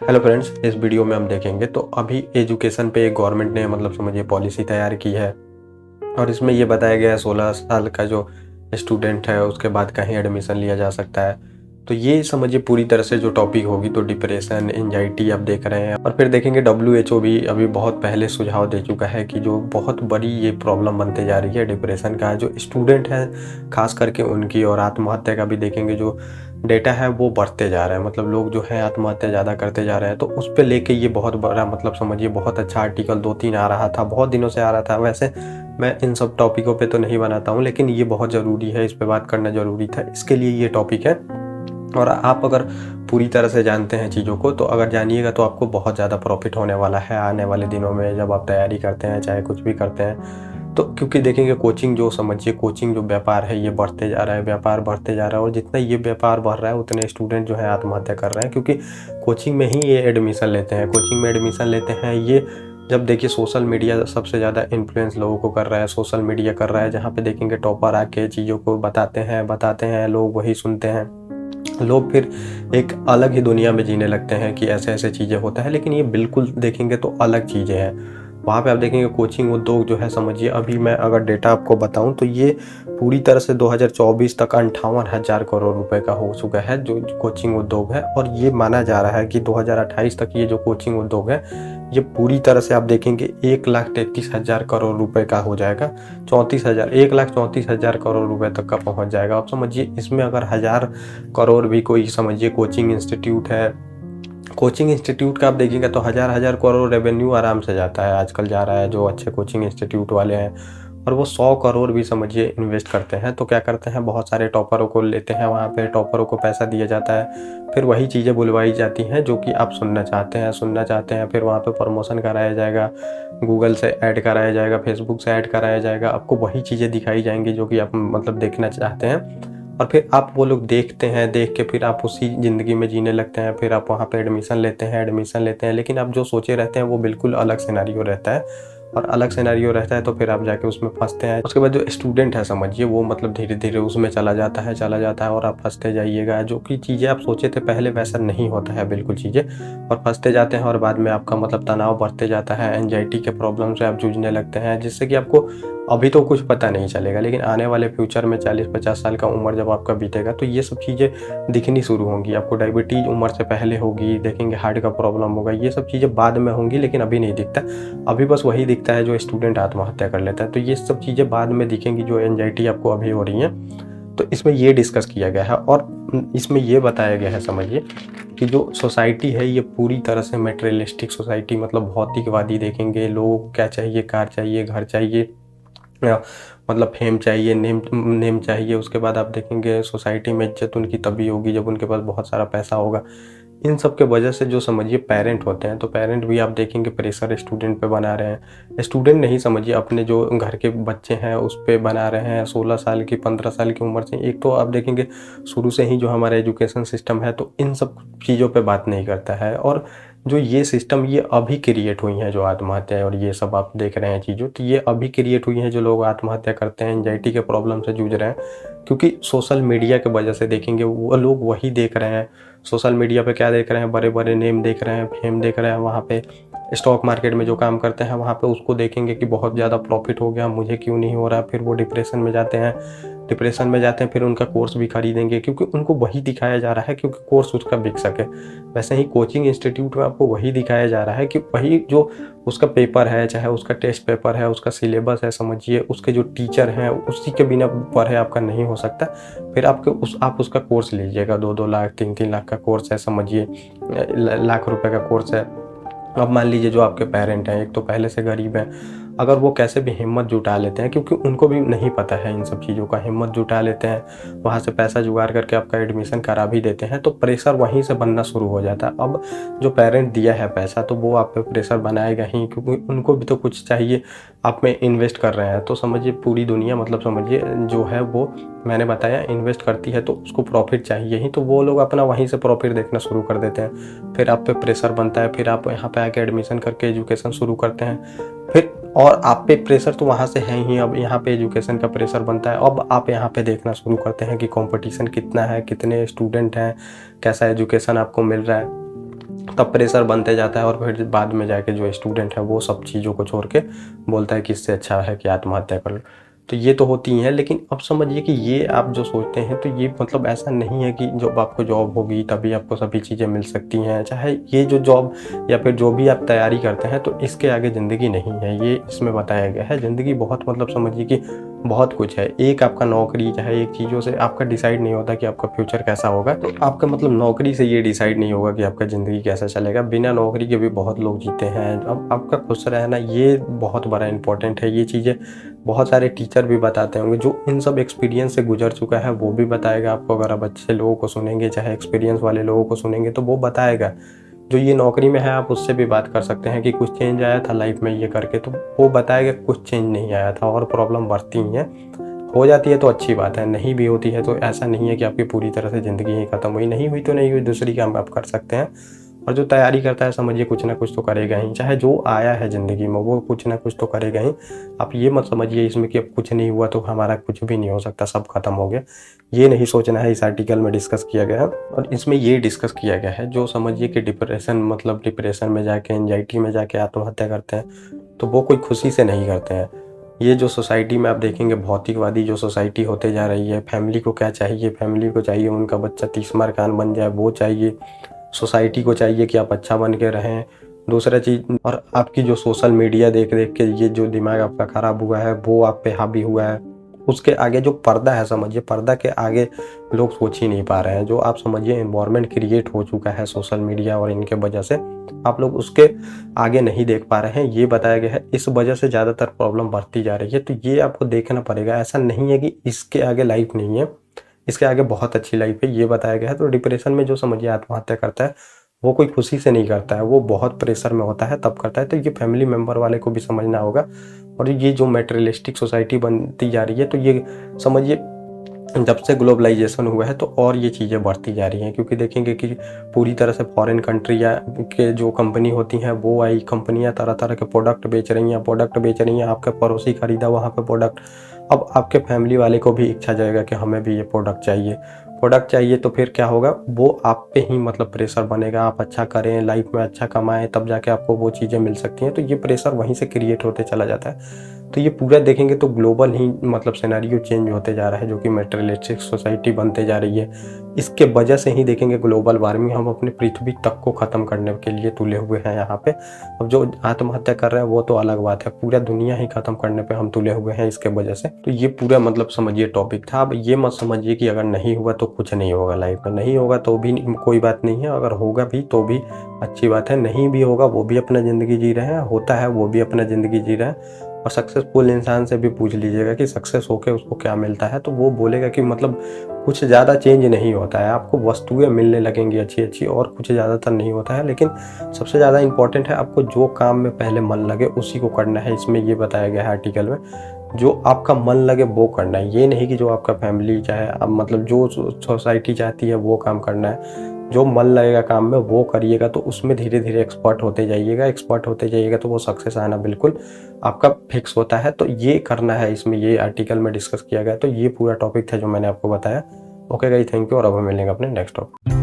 Hello friends, इस video में हम देखेंगे तो अभी एजुकेशन पे गवर्नमेंट ने मतलब समझिए पॉलिसी तैयार की है। और इसमें ये बताया गया है 16 साल का जो स्टूडेंट है उसके बाद कहीं एडमिशन लिया जा सकता है। तो ये समझिए पूरी तरह से जो टॉपिक होगी तो डिप्रेशन, एंजाइटी आप देख रहे हैं। और फिर देखेंगे WHO भी अभी बहुत पहले सुझाव दे चुका है कि जो बहुत बड़ी ये प्रॉब्लम बनते जा रही है डिप्रेशन का, जो स्टूडेंट है खास करके उनकी, और आत्महत्या का भी देखेंगे जो डेटा है वो बढ़ते जा रहा है। मतलब लोग जो है आत्महत्या ज़्यादा करते जा रहे हैं। तो उस पे लेके ये बहुत बड़ा मतलब समझिए बहुत अच्छा आर्टिकल 2-3 आ रहा था, बहुत दिनों से आ रहा था। वैसे मैं इन सब टॉपिकों पे तो नहीं बनाता हूँ, लेकिन ये बहुत ज़रूरी है, इस पे बात करना ज़रूरी था, इसके लिए ये टॉपिक है। और आप अगर पूरी तरह से जानते हैं चीज़ों को तो अगर जानिएगा तो आपको बहुत ज़्यादा प्रॉफिट होने वाला है आने वाले दिनों में, जब आप तैयारी करते हैं चाहे कुछ भी करते हैं। तो क्योंकि देखेंगे कोचिंग जो समझिए कोचिंग जो व्यापार है ये बढ़ते जा रहा है, व्यापार बढ़ते जा रहा है। और जितना ये व्यापार बढ़ रहा है उतने स्टूडेंट जो है आत्महत्या कर रहे हैं, क्योंकि कोचिंग में ही ये एडमिशन लेते हैं, कोचिंग में एडमिशन लेते हैं। ये जब देखिए सोशल मीडिया सबसे ज़्यादा इन्फ्लुएंस लोगों को कर रहा है, सोशल मीडिया कर रहा है, जहाँ पे देखेंगे टॉपर आके चीज़ों को बताते हैं, लोग वही सुनते हैं। लोग फिर एक अलग ही दुनिया में जीने लगते हैं कि ऐसे ऐसे चीज़ें होता है। लेकिन ये बिल्कुल देखेंगे तो अलग चीज़ें हैं। वहाँ पे आप देखेंगे कोचिंग उद्योग जो है समझिए, अभी मैं अगर डेटा आपको बताऊं तो ये पूरी तरह से 2024 तक 58,000 करोड़ रुपए का हो चुका है जो कोचिंग उद्योग है। और ये माना जा रहा है कि 2028 तक ये जो कोचिंग उद्योग है ये पूरी तरह से आप देखेंगे 1,33,000 करोड़ रुपए का हो जाएगा। 1,34,000 करोड़ रुपए तक का पहुंच जाएगा। आप समझिए इसमें अगर 1,000 करोड़ भी कोई समझिए कोचिंग इंस्टीट्यूट है, कोचिंग इंस्टीट्यूट का आप देखिएगा तो 1,000 करोड़ रेवेन्यू आराम से जाता है, आजकल जा रहा है जो अच्छे कोचिंग इंस्टीट्यूट वाले हैं। और वो 100 करोड़ भी समझिए इन्वेस्ट करते हैं। तो क्या करते हैं, बहुत सारे टॉपरों को लेते हैं, वहाँ पे टॉपरों को पैसा दिया जाता है, फिर वही चीज़ें बुलवाई जाती हैं जो कि आप सुनना चाहते हैं। फिर वहाँ पे प्रमोशन कराया जाएगा, गूगल से ऐड कराया जाएगा, फेसबुक से ऐड कराया जाएगा, आपको वही चीज़ें दिखाई जाएंगी जो कि आप मतलब देखना चाहते हैं। और फिर आप वो लोग देखते हैं, देख के फिर आप उसी ज़िंदगी में जीने लगते हैं। फिर आप वहाँ पे एडमिशन लेते हैं, लेकिन आप जो सोचे रहते हैं वो बिल्कुल अलग सिनेरियो रहता है। और अलग सिनेरियो रहता है तो फिर आप जाके उसमें फंसते हैं। उसके बाद जो स्टूडेंट है समझिए वो मतलब धीरे धीरे उसमें चला जाता है और आप फंसते जाइएगा। जो कि चीज़ें आप सोचे थे पहले वैसा नहीं होता है बिल्कुल चीज़ें, और फंसते जाते हैं। और बाद में आपका मतलब तनाव बढ़ते जाता है, एंजाइटी के प्रॉब्लम से आप जूझने लगते हैं, जिससे कि आपको अभी तो कुछ पता नहीं चलेगा, लेकिन आने वाले फ्यूचर में 40-50 साल का उम्र जब आपका बीतेगा तो ये सब चीज़ें दिखनी शुरू होंगी। आपको डायबिटीज़ उम्र से पहले होगी, देखेंगे हार्ट का प्रॉब्लम होगा, ये सब चीज़ें बाद में होंगी, लेकिन अभी नहीं दिखता। अभी बस वही दिखता है जो स्टूडेंट आत्महत्या कर लेता है। तो ये सब चीज़ें बाद में दिखेंगी जो एंजाइटी आपको अभी हो रही हैं। तो इसमें ये डिस्कस किया गया है और इसमें ये बताया गया है समझिए कि जो सोसाइटी है ये पूरी तरह से मटेरियलिस्टिक सोसाइटी, मतलब भौतिकवादी। देखेंगे लोगों को क्या चाहिए, कार चाहिए, घर चाहिए, मतलब फेम चाहिए, नेम चाहिए। उसके बाद आप देखेंगे सोसाइटी में इज्जत उनकी तभी होगी जब उनके पास बहुत सारा पैसा होगा। इन सब के वजह से जो समझिए पेरेंट होते हैं, तो पेरेंट भी आप देखेंगे प्रेशर स्टूडेंट पे बना रहे हैं। स्टूडेंट नहीं समझिए, अपने जो घर के बच्चे हैं उस पे बना रहे हैं। 16 साल की 15 साल की उम्र से एक तो आप देखेंगे शुरू से ही जो हमारा एजुकेशन सिस्टम है तो इन सब चीज़ों पे बात नहीं करता है। और जो ये सिस्टम ये अभी क्रिएट हुई हैं, जो आत्महत्या और ये सब आप देख रहे हैं चीज़ों, तो ये अभी क्रिएट हुई हैं। जो लोग आत्महत्या करते हैं एंजाइटी के प्रॉब्लम से जूझ रहे हैं, क्योंकि सोशल मीडिया के वजह से देखेंगे वो लोग वही देख रहे हैं। सोशल मीडिया पे क्या देख रहे हैं, बड़े बड़े नेम देख रहे हैं, फेम देख रहे हैं। वहाँ पे स्टॉक मार्केट में जो काम करते हैं वहाँ पे उसको देखेंगे कि बहुत ज़्यादा प्रॉफिट हो गया, मुझे क्यों नहीं हो रहा। फिर वो डिप्रेशन में जाते हैं, फिर उनका कोर्स भी खरीदेंगे क्योंकि उनको वही दिखाया जा रहा है, क्योंकि कोर्स उसका बिक सके। वैसे ही कोचिंग इंस्टीट्यूट में आपको वही दिखाया जा रहा है कि वही जो उसका पेपर है, चाहे उसका टेस्ट पेपर है, उसका सिलेबस है समझिए, उसके जो टीचर हैं उसी के बिना पढ़े आपका नहीं हो सकता। फिर आप उसका कोर्स लीजिएगा, 2-2 लाख 3-3 लाख का कोर्स है समझिए, लाख रुपए का कोर्स है। अब मान लीजिए जो आपके पेरेंट हैं, एक तो पहले से गरीब हैं, अगर वो कैसे भी हिम्मत जुटा लेते हैं, क्योंकि उनको भी नहीं पता है इन सब चीज़ों का, हिम्मत जुटा लेते हैं, वहाँ से पैसा जुगाड़ करके आपका एडमिशन करा भी देते हैं, तो प्रेशर वहीं से बनना शुरू हो जाता है। अब जो पेरेंट दिया है पैसा तो वो आप पे प्रेशर बनाएगा ही, क्योंकि उनको भी तो कुछ चाहिए, आप में इन्वेस्ट कर रहे हैं। तो समझिए पूरी दुनिया मतलब समझिए जो है वो मैंने बताया इन्वेस्ट करती है तो उसको प्रॉफिट चाहिए ही, तो वो लोग अपना वहीं से प्रॉफिट देखना शुरू कर देते हैं। फिर आप पे प्रेशर बनता है, फिर आप यहाँ पे आके एडमिशन करके एजुकेशन शुरू करते हैं। फिर और आप पे प्रेशर तो वहाँ से है ही, अब यहाँ पे एजुकेशन का प्रेशर बनता है। अब आप यहाँ पे देखना शुरू करते हैं कि कंपटीशन कितना है, कितने स्टूडेंट हैं, कैसा एजुकेशन आपको मिल रहा है। तब प्रेशर बनते जाता है और फिर बाद में जाके जो स्टूडेंट है वो सब चीज़ों को छोड़ के बोलता है कि इससे अच्छा है कि आत्महत्या कर लो। तो ये तो होती ही है, लेकिन अब समझिए कि ये आप जो सोचते हैं तो ये मतलब ऐसा नहीं है कि जब आपको जॉब होगी तभी आपको सभी चीज़ें मिल सकती हैं। चाहे ये जो जॉब या फिर जो भी आप तैयारी करते हैं तो इसके आगे ज़िंदगी नहीं है, ये इसमें बताया गया है। ज़िंदगी बहुत मतलब समझिए कि बहुत कुछ है। एक आपका नौकरी चाहे एक चीज़ों से आपका डिसाइड नहीं होता कि आपका फ्यूचर कैसा होगा। तो आपका मतलब नौकरी से ये डिसाइड नहीं होगा कि आपका ज़िंदगी कैसा चलेगा। बिना नौकरी के भी बहुत लोग जीते हैं। अब आपका खुश रहना ये बहुत बड़ा इंपॉर्टेंट है। ये चीज़ें बहुत सारे टीचर भी बताते होंगे, जो इन सब एक्सपीरियंस से गुजर चुका है वो भी बताएगा आपको। अगर आप अच्छे लोगों को सुनेंगे, चाहे एक्सपीरियंस वाले लोगों को सुनेंगे तो वो बताएगा। जो ये नौकरी में है आप उससे भी बात कर सकते हैं कि कुछ चेंज आया था लाइफ में ये करके, तो वो बताएगा कुछ चेंज नहीं आया था और प्रॉब्लम बढ़ती ही है। हो जाती है तो अच्छी बात है, नहीं भी होती है तो ऐसा नहीं है कि आपकी पूरी तरह से ज़िंदगी ही ख़त्म हुई। नहीं हुई तो नहीं हुई, दूसरी काम आप कर सकते हैं। और जो तैयारी करता है समझिए कुछ ना कुछ तो करेगा ही, चाहे जो आया है ज़िंदगी में वो कुछ ना कुछ तो करेगा ही। आप ये मत समझिए इसमें कि अब कुछ नहीं हुआ तो हमारा कुछ भी नहीं हो सकता, सब खत्म हो गया। ये नहीं सोचना है। इस आर्टिकल में डिस्कस किया गया है और इसमें ये डिस्कस किया गया है जो समझिए कि डिप्रेशन में जाके, एंजाइटी में जाके आत्महत्या करते हैं तो वो कोई खुशी से नहीं करते हैं। ये जो सोसाइटी में आप देखेंगे भौतिकवादी जो सोसाइटी होते जा रही है, फैमिली को क्या चाहिए, फैमिली को चाहिए उनका बच्चा 30 मार बन जाए, वो चाहिए। सोसाइटी को चाहिए कि आप अच्छा बन के रहें। दूसरा चीज़, और आपकी जो सोशल मीडिया देख देख के ये जो दिमाग आपका ख़राब हुआ है वो आप पे हावी हुआ है। उसके आगे जो पर्दा है समझिए, पर्दा के आगे लोग सोच ही नहीं पा रहे हैं। जो आप समझिए एनवायरनमेंट क्रिएट हो चुका है सोशल मीडिया और इनके वजह से, आप लोग उसके आगे नहीं देख पा रहे हैं। ये बताया गया है इस वजह से ज़्यादातर प्रॉब्लम बढ़ती जा रही है। तो ये आपको देखना पड़ेगा। ऐसा नहीं है कि इसके आगे लाइफ नहीं है, इसके आगे बहुत अच्छी लाइफ है, ये बताया गया है। तो डिप्रेशन में जो समझिए आत्महत्या करता है वो कोई खुशी से नहीं करता है, वो बहुत प्रेशर में होता है तब करता है। तो ये फैमिली मेम्बर वाले को भी समझना होगा। और ये जो मटेरियलिस्टिक सोसाइटी बनती जा रही है तो ये समझिए जब से ग्लोबलाइजेशन हुआ है तो और ये चीज़ें बढ़ती जा रही हैं, क्योंकि देखेंगे कि पूरी तरह से फॉरेन कंट्री या के जो कंपनी होती हैं वो आई, कंपनियां तरह तरह के प्रोडक्ट बेच रही हैं। आपका पड़ोसी खरीदा वहाँ पे प्रोडक्ट, अब आपके फैमिली वाले को भी इच्छा जाएगा कि हमें भी ये प्रोडक्ट चाहिए। तो फिर क्या होगा, वो आप पे ही मतलब प्रेशर बनेगा। आप अच्छा करें, लाइफ में अच्छा कमाएं, तब जाके आपको वो चीज़ें मिल सकती हैं। तो ये प्रेशर वहीं से क्रिएट होते चला जाता है। तो ये पूरा देखेंगे तो ग्लोबल ही मतलब सिनेरियो चेंज होते जा रहा है, जो कि मटेरियलिस्टिक सोसाइटी बनते जा रही है। इसके वजह से ही देखेंगे ग्लोबल वार्मिंग, हम अपनी पृथ्वी तक को ख़त्म करने के लिए तुले हुए हैं यहाँ पे। अब जो आत्महत्या कर रहे हैं वो तो अलग बात है, पूरा दुनिया ही ख़त्म करने पे हम तुले हुए हैं इसके वजह से। तो ये पूरा मतलब समझिए टॉपिक था। अब ये मत समझिए कि अगर नहीं हुआ तो कुछ नहीं होगा लाइफ में, नहीं होगा तो भी कोई बात नहीं है, अगर होगा भी तो भी अच्छी बात है, नहीं भी होगा वो भी अपना ज़िंदगी जी रहे हैं, होता है वो भी अपना ज़िंदगी जी रहे हैं। और सक्सेसफुल इंसान से भी पूछ लीजिएगा कि सक्सेस होके उसको क्या मिलता है, तो वो बोलेगा कि मतलब कुछ ज़्यादा चेंज नहीं होता है, आपको वस्तुएं मिलने लगेंगी अच्छी अच्छी और कुछ ज़्यादातर नहीं होता है। लेकिन सबसे ज़्यादा इंपॉर्टेंट है आपको जो काम में पहले मन लगे उसी को करना है। इसमें ये बताया गया है आर्टिकल में, जो आपका मन लगे वो करना है। ये नहीं कि जो आपका फैमिली चाहे आप मतलब जो सोसाइटी चाहती है वो काम करना है। जो मन लगेगा काम में वो करिएगा तो उसमें धीरे धीरे एक्सपर्ट होते जाइएगा तो वो सक्सेस आना बिल्कुल आपका फिक्स होता है। तो ये करना है, इसमें ये आर्टिकल में डिस्कस किया गया। तो ये पूरा टॉपिक था जो मैंने आपको बताया। ओके गाइस, थैंक यू और अब हम मिलेंगे अपने नेक्स्ट टॉपिक।